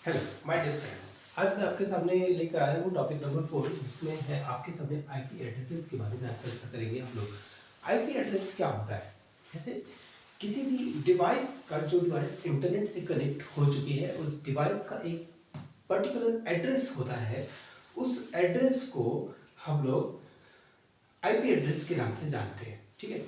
Hello my dear friends. आज मैं आपके सामने लेकर आया हूँ टॉपिक नंबर 4, जिसमें है आपके सामने आईपी एड्रेसेस के बारे में आप चर्चा करेंगे हम लोग। आईपी एड्रेस क्या होता है? जैसे किसी भी डिवाइस का जो डिवाइस इंटरनेट से कनेक्ट हो चुकी है, उस डिवाइस का एक पर्टिकुलर एड्रेस होता है। उस एड्रेस को हम लोग आईपी एड्रेस के नाम से जानते हैं। ठीक है,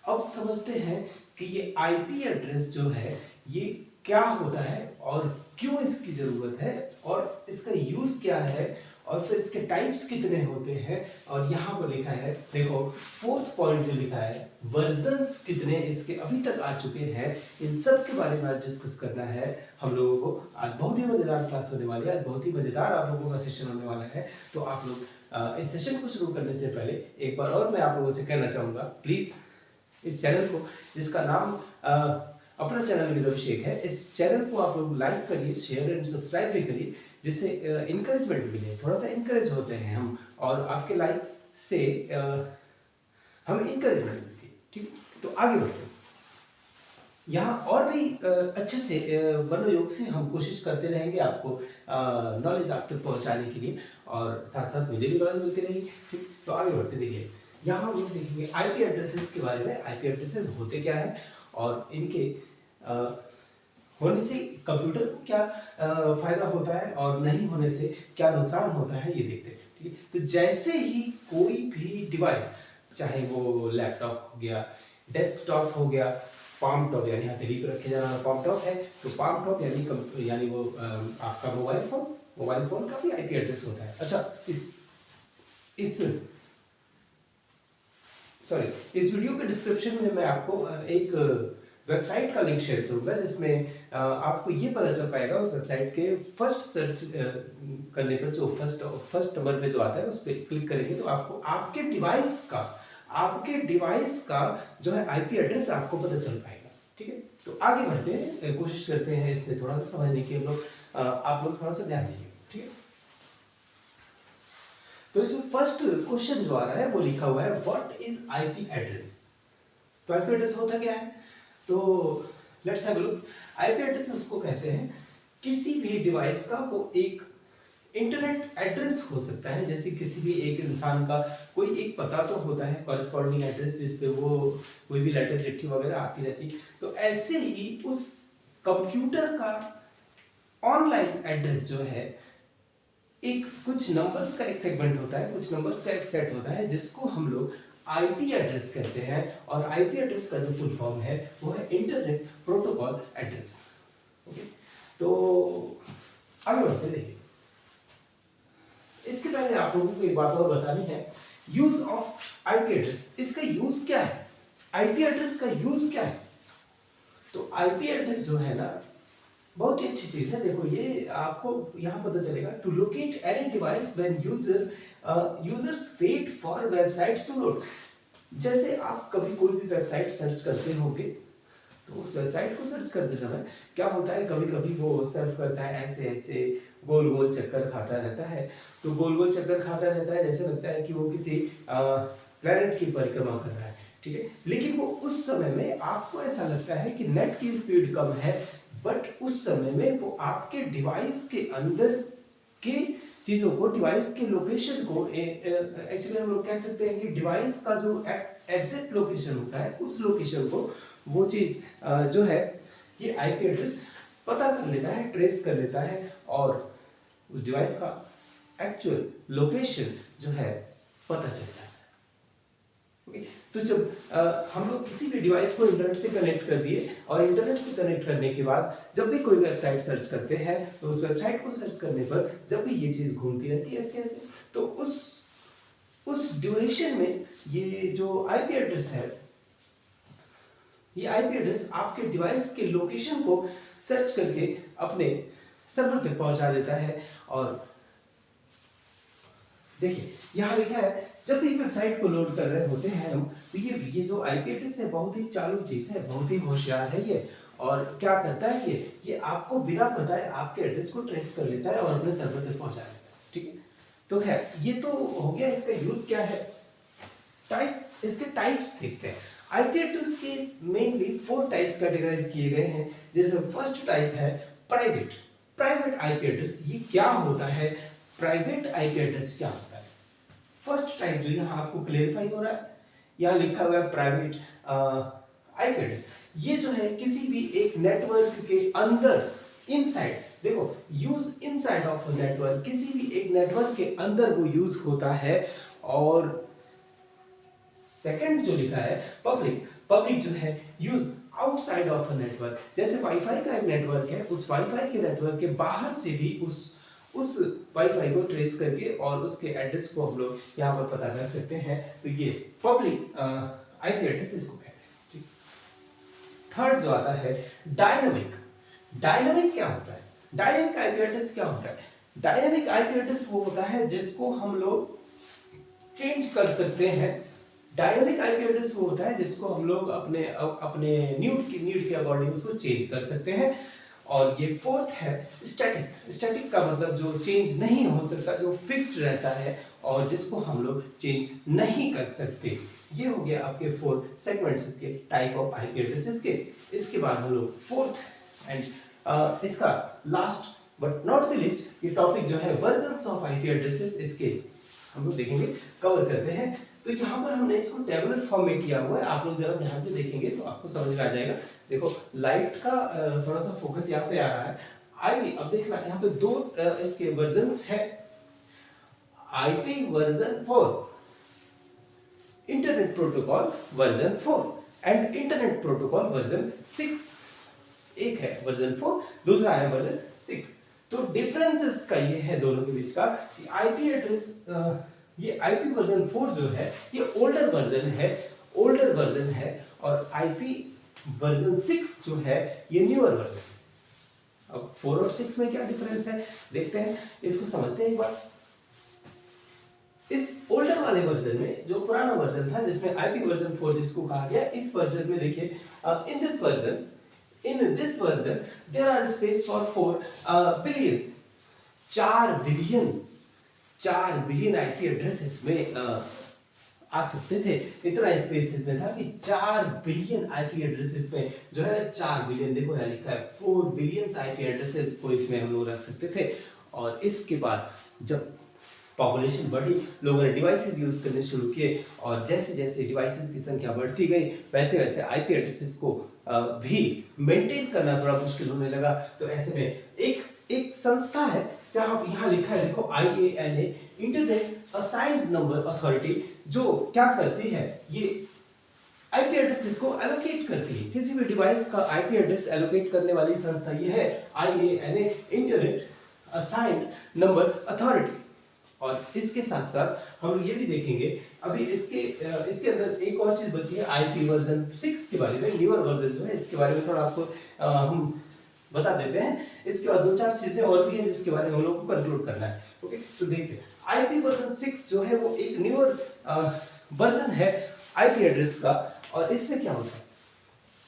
अब समझते हैं कि ये आईपी एड्रेस जो है ये क्या होता है और क्यों इसकी ज़रूरत है और इसका यूज़ क्या है और फिर इसके टाइप्स कितने होते हैं। और यहाँ पर लिखा है, देखो फोर्थ पॉइंट जो लिखा है, वर्जन्स कितने इसके अभी तक आ चुके हैं, इन सब के बारे में आज डिस्कस करना है हम लोगों को। आज बहुत ही मज़ेदार क्लास होने वाली है, आज बहुत ही मज़ेदार आप लोगों का सेशन होने वाला है। तो आप लोग इस सेशन को शुरू करने से पहले एक बार और मैं आप लोगों से कहना चाहूँगा, प्लीज़ इस चैनल को, जिसका नाम अपना चैनल विदअभिषेक है, इस चैनल को आप लोग लाइक करिए, शेयर एंड सब्सक्राइब भी करिए, जिससे इंकरेजमेंट मिले। थोड़ा सा इंकरेज होते हैं हम, और आपके लाइक्स से हमें इंकरेजमेंट मिलती है। ठीक, तो आगे बढ़ते हैं। यहाँ और भी अच्छे से मनोयोग से हम कोशिश करते रहेंगे आपको नॉलेज आप तक पहुँचाने के लिए, और साथ साथ मुझे भी नॉलेज मिलती रहेगी। ठीक, तो आगे बढ़ते देखिए। यहाँ हम लोग देखेंगे आईपी एड्रेसेस के बारे में। आईपी एड्रेसेस होते क्या है और इनके होने से कंप्यूटर को क्या फायदा होता है और नहीं होने से क्या नुकसान होता है, ये देखते हैं। ठीक है, तो जैसे ही कोई भी डिवाइस, चाहे वो लैपटॉप हो गया, डेस्कटॉप हो गया, पाम टॉप यानी हथेली पर रखे जाना वाला पाम टॉप है, तो पाम टॉप यानी वो आपका मोबाइल फोन का भी आईपी एड्रेस होता है। अच्छा, इस इस वीडियो के डिस्क्रिप्शन में मैं आपको एक वेबसाइट का लिंक शेयर करूंगा, जिसमें आपको ये पता चल पाएगा उस वेबसाइट के फर्स्ट सर्च करने पर, जो फर्स्ट नंबर पे जो आता है उस पर क्लिक करेंगे तो आपको आपके डिवाइस का जो है आईपी एड्रेस आपको पता चल पाएगा। ठीक है, तो आगे बढ़ते हैं, कोशिश करते हैं इसमें थोड़ा सा समझने की। हम लोग आप लोग थोड़ा सा ध्यान दीजिए। ठीक है, तो इसमें फर्स्ट क्वेश्चन जो आ रहा है वो लिखा हुआ है, व्हाट इज आईपी एड्रेस। तो आईपी एड्रेस होता क्या है? तो let's have a look. IP address उसको कहते हैं किसी भी डिवाइस का वो एक इंटरनेट एड्रेस हो सकता है। जैसे किसी भी एक इंसान का कोई एक पता तो होता है, कॉरेस्पॉन्डिंग एड्रेस, जिस पे वो कोई भी लेटर चिट्ठी वगैरह आती रहती। तो ऐसे ही उस कंप्यूटर का ऑनलाइन एड्रेस जो है, एक कुछ नंबर्स का एक सेगमेंट होता है, कुछ नंबर्स का एक सेट होता है, जिसको हम लोग आईपी एड्रेस कहते हैं। और आईपी एड्रेस का जो फुल फॉर्म है वो है इंटरनेट प्रोटोकॉल एड्रेस। ओके, तो आगे बढ़ते देखिए। इसके पहले आप लोगों को एक बात और बतानी है, यूज ऑफ आईपी एड्रेस। इसका यूज क्या है? आईपी एड्रेस का यूज क्या है? तो आईपी एड्रेस जो है ना, बहुत ही अच्छी चीज है। देखो, ये आपको यहाँ पता चलेगा, to locate any device when users wait for websites to load. जैसे आप कभी कोई भी वेबसाइट सर्च करते होंगे, तो उस वेबसाइट को सर्च करते समय क्या होता है, कभी कभी वो सर्व करता है, ऐसे ऐसे गोल गोल चक्कर खाता रहता है। तो गोल गोल चक्कर खाता रहता है, जैसे लगता है कि वो किसी प्लेनेट की परिक्रमा कर रहा है। ठीक है, लेकिन वो उस समय में आपको ऐसा लगता है कि नेट की स्पीड कम है, बट उस समय में वो आपके डिवाइस के अंदर के चीजों को, डिवाइस के लोकेशन को, एक्चुअली हम लोग कह सकते हैं कि डिवाइस का जो एग्जैक्ट लोकेशन होता है, उस लोकेशन को वो चीज जो है ये आईपी एड्रेस पता कर लेता है, ट्रेस कर लेता है, और उस डिवाइस का एक्चुअल लोकेशन जो है पता चल जाता है। तो जब हम लोग किसी भी डिवाइस को इंटरनेट से कनेक्ट कर दिए, और इंटरनेट से कनेक्ट करने के बाद जब भी कोई वेबसाइट सर्च करते हैं, तो उस वेबसाइट को सर्च करने पर जब भी ये चीज घूमती रहती है ऐसे ऐसे, तो उस ड्यूरेशन में ये जो आईपी एड्रेस है, ये आईपी एड्रेस आपके डिवाइस के लोकेशन को सर्च करके अपने सर्वर तक पहुंचा देता है। और देखिए यहाँ लिखा है, जब भी वेबसाइट को लोड कर रहे होते हैं हम, तो ये जो आईपी एड्रेस है बहुत ही चालू चीज है, बहुत ही होशियार है ये। और क्या करता है ये आपको बिना बताए आपके एड्रेस को ट्रेस कर लेता है और अपने सर्वर तक पहुंचा देता है। ठीक है, तो खैर ये तो हो गया। इसका यूज क्या है, इसके टाइप्स देखते हैं। आईपी एड्रेस के मेनली 4 टाइप्स कैटेगराइज किए गए हैं। जैसे फर्स्ट टाइप है प्राइवेट। प्राइवेट आईपी एड्रेस ये क्या होता है, प्राइवेट आईपी एड्रेस क्या होता है? फर्स्ट टाइप जो यहाँ आपको क्लेरिफाई हो रहा है, यहाँ लिखा हुआ है प्राइवेट आईपी एड्रेस। ये जो है किसी भी एक नेटवर्क के अंदर, इनसाइड, देखो यूज इनसाइड ऑफ नेटवर्क, किसी भी एक नेटवर्क के अंदर वो यूज होता है। और सेकंड जो लिखा है पब्लिक, पब्लिक जो है use outside of a network. जैसे वाईफाई का एक नेटवर्क है, उस वाईफाई के नेटवर्क के बाहर से भी उस वाईफाई को ट्रेस करके और उसके एड्रेस को हम लोग यहाँ पर पता कर सकते हैं। तो ये पब्लिक आईपी एड्रेस इसको कहते हैं। थर्ड जो आता है डायनामिक। डायनामिक क्या होता है? डायनामिक आईपी एड्रेस क्या होता है? डायनामिक आईपी एड्रेस वो होता है जिसको हम लोग चेंज कर सकते हैं। डायनामिक आईपी एड्रेस वो होता है जिसको हम लोग अपने नीड के अकॉर्डिंग उसको चेंज कर सकते हैं। और ये फोर्थ है स्टैटिक। स्टैटिक का मतलब जो चेंज नहीं हो सकता, जो फिक्स्ड रहता है और जिसको हम लोग चेंज नहीं कर सकते। ये हो गया आपके 4 सेगमेंट्स के टाइप ऑफ आईपी एड्रेसेस के। इसके बाद हम लोग फोर्थ एंड इसका last but not the list ये टॉपिक जो है वर्जन्स ऑफ आईपी एड्रेसेस, इसके हम लोग देखेंगे, कवर करते हैं। तो यहाँ पर हमने इसको टेबुलर फॉर्म में किया हुआ है, आप लोग जरा ध्यान से देखेंगे तो आपको समझ में आ जाएगा। देखो लाइट का थोड़ा सा फोकस यहाँ पे आ रहा है। आईपी, अब देखना यहाँ पे 2 इसके वर्जन्स है, IP version 4, internet protocol version 4 and internet protocol version 6। एक है वर्जन 4, दूसरा है वर्जन 6। तो डिफरेंसेस का ये है दोनों के बीच का कि आईपी एड्रेस, ये आईपी वर्जन 4 जो है ये ओल्डर वर्जन है और आईपी वर्जन 6 जो है ये न्यूअर वर्जन है। अब 4 और 6 में क्या डिफरेंस है देखते हैं, इसको समझते हैं एक बार। इस ओल्डर वाले वर्जन में, जो पुराना वर्जन था जिसमें आईपी वर्जन 4 जिसको कहा गया, इस वर्जन में देखिए in this version there are space for 4 billion, 4 billion IP address इसमें आ सकते थे। इतना स्पेस इसमें था कि 4 बिलियन आईपी एड्रेसेस में जो है 4 बिलियन, देखो यहाँ लिखा है 4 बिलियन आईपी एड्रेसेस को इसमें हम लोग रख सकते थे। और इसके बाद जब पॉपुलेशन बढ़ी, लोगों ने डिवाइसेस यूज करने शुरू किए और जैसे जैसे डिवाइसेस की संख्या बढ़ती गई वैसे वैसे आईपी एड्रेसेस को भी मेंटेन करना थोड़ा मुश्किल होने लगा। तो ऐसे में एक संस्था है जहां यहाँ लिखा है, देखो IANA, internet assigned number authority, जो क्या करती है, ये आईपी एड्रेसेस को एलोकेट करती है। किसी भी डिवाइस का आईपी एड्रेस एलोकेट करने वाली संस्था ये है IANA, internet assigned number authority. और इसके साथ साथ हम लोग ये भी देखेंगे, अभी इसके अंदर एक और चीज बची है आईपी वर्जन 6 के बारे में, न्यूअर वर्जन जो है इसके बारे में थोड़ा आपको हम बता देते हैं। इसके बाद 2-4 चीजें और भी हैं जिसके बारे में हम लोग को कंक्लूड करना है। ओके, तो देखिए आईपी वर्जन 6 जो है वो एक न्यूअर वर्जन है आईपी एड्रेस का। और इसमें क्या होता है,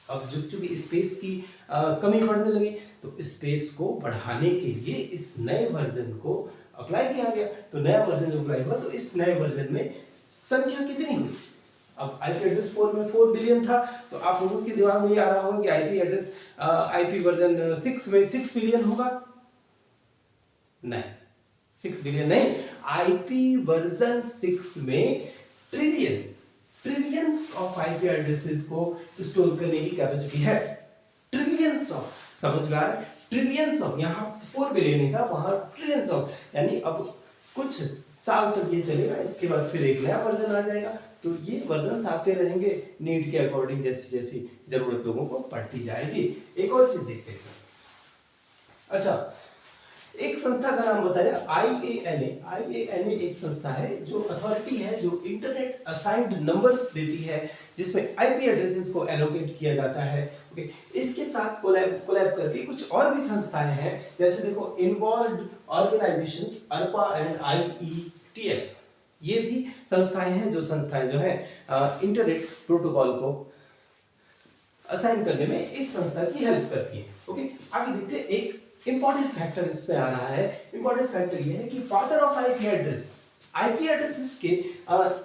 अब चूंकि स्पेस की कमी पड़ने लगी तो स्पेस को बढ़ाने के लिए इस नए वर्जन को अप्लाई किया गया। तो नया वर्जन जो अप्लाई हुआ तो इस नए वर्जन में संख्या कितनी हुई, अब आईपी एड्रेस 4 में 4 बिलियन था, तो आप लोगों के दिमाग में ये आ रहा होगा कि आईपी एड्रेस आईपी वर्जन 6 में 6 बिलियन होगा। नहीं, 6 बिलियन नहीं, आईपी वर्जन 6 में ट्रिलियंस ऑफ आईपी एड्रेसेस को स्टोर करने की कैपेसिटी है। ट्रिलियंस ऑफ, समझ में आ रहा है, ट्रिलियंस ऑफ, यहाँ 4 बिलियन का वहां ट्रिलियंस ऑफ, यानी अब कुछ साल तक ये चलेगा, इसके बाद फिर एक नया वर्जन आ जाएगा। तो ये वर्जन आते रहेंगे नीड के अकॉर्डिंग, जैसी जैसी जरूरत लोगों को पड़ती जाएगी। एक और चीज देखते हैं। अच्छा, एक संस्था का नाम बताया IANA एक संस्था है जो अथॉरिटी है जो इंटरनेट असाइंड नंबर्स देती है, जिसमें आईपी एड्रेसेस को एलोकेट किया जाता है। ओके, इसके साथ कोलैब करके कुछ और भी संस्थाएं हैं, जैसे देखो involved organisations ARPA and IETF, ये भी संस्थाएं हैं जो है इंटरनेट प्रोटोकॉल को असाइन करने में इस संस्था की हेल्प करती है। ओके, आगे देखते हैं। एक इंपॉर्टेंट फैक्टर इसमें आ रहा है, इंपॉर्टेंट फैक्टर ये है कि फादर ऑफ आईपी एड्रेसेस के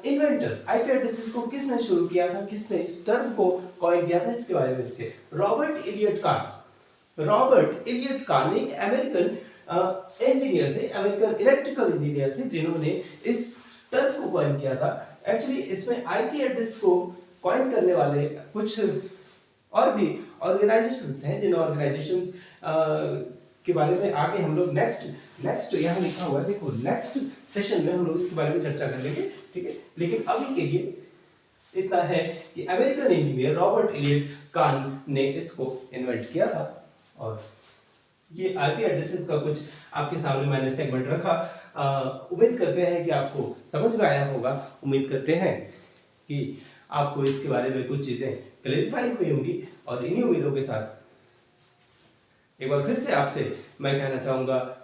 इन्वेंटर, आईपी एड्रेसेस को किसने शुरू किया था, किसने इस टर्म को कॉइन किया था, इसके बारे में देखते हैं। Robert Elliot Karl, Robert Elliot Kahn एक अमेरिकन इंजीनियर थे, अमेरिकन इलेक्ट्रिकल इंजीनियर थे, जिन्होंने इस टर्म को कॉइन किया था। एक्चुअली इसमें आईपी एड्रेस को कॉइन करने वाले कुछ और भी ऑर्गेनाइजेशंस हैं, जिन ऑर्गेनाइजेशंस के बारे में आगे हम लोग नेक्स्ट यहाँ लिखा हुआ है, देखो नेक्स्ट सेशन में हम लोग इसके बारे में चर्चा कर लेंगे, ठीक है। लेकिन अभी के लिए इतना है कि American engineer Robert Elliot Kahn ने इसको इन्वेंट किया था। और ये आईपी एड्रेसेस का कुछ आपके सामने मैंने सेगमेंट रखा। उम्मीद करते हैं कि आपको समझ में आया होगा, उम्मीद करते हैं कि आपको इसके बारे में कुछ चीजें क्लैरिफाई हुई होंगी। और इन्हीं उम्मीदों के साथ एक बार फिर से आपसे मैं कहना चाहूंगा,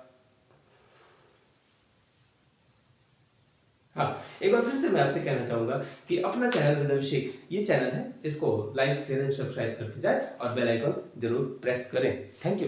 हाँ, एक बार फिर से मैं आपसे कहना चाहूंगा कि अपना चैनल विद अभिषेक, ये चैनल है, इसको लाइक शेयर एंड सब्सक्राइब करते जाए और बेल आइकन जरूर प्रेस करें। Thank you.